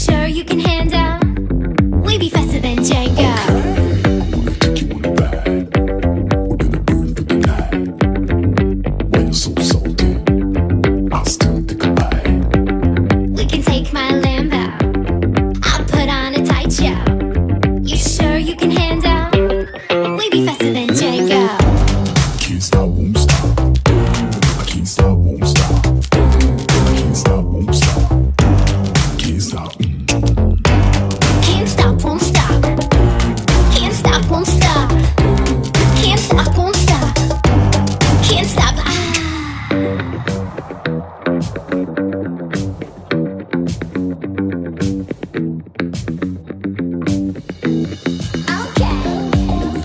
sure you can handle? We be faster than Django. We can take my Lambo. I'll put on a tight show. You sure you can handle? We be faster than Django. Can't stop, won't stop. I can't stop, won't stop. Can't stop, won't stop. Can't stop. Can't stop, won't stop. Can't stop, won't stop. Can't stop, won't stop. Can't stop. Okay.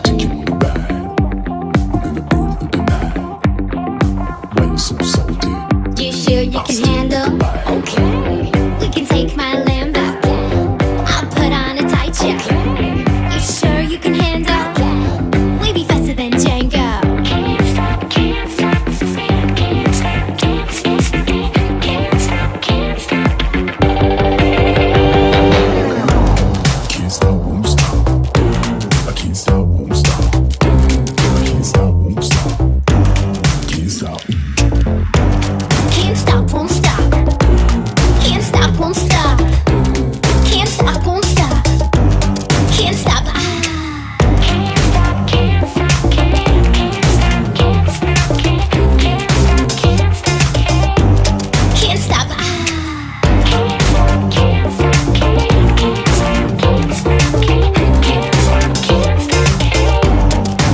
Take you on a ride. We're gonna burn for the night. Why you so salty? You sure you can handle? Okay. We can take my Lambo. I'll put on a tight show. You sure you can handle? We be faster than Django. Can't stop, can't stop, can't stop, can't stop, can't stop, can't stop. Can't stop, won't stop. I can't stop, won't stop. Can't stop, won't stop. Can't stop. Can't stop, won't stop. Can't stop, won't stop. Can't stop, won't stop. Can't stop. Can't stop, can't stop, can't stop, can't stop, can't stop, can't stop.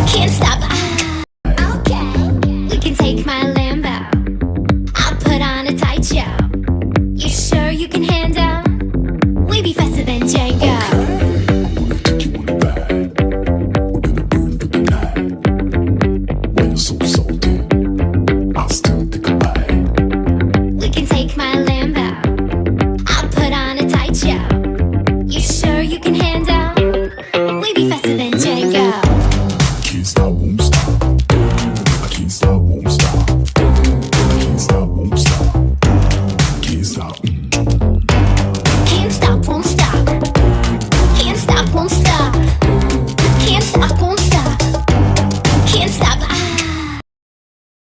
Can't stop. Okay, we can take my Lambo. I'll put on a tight show. You sure you can handle?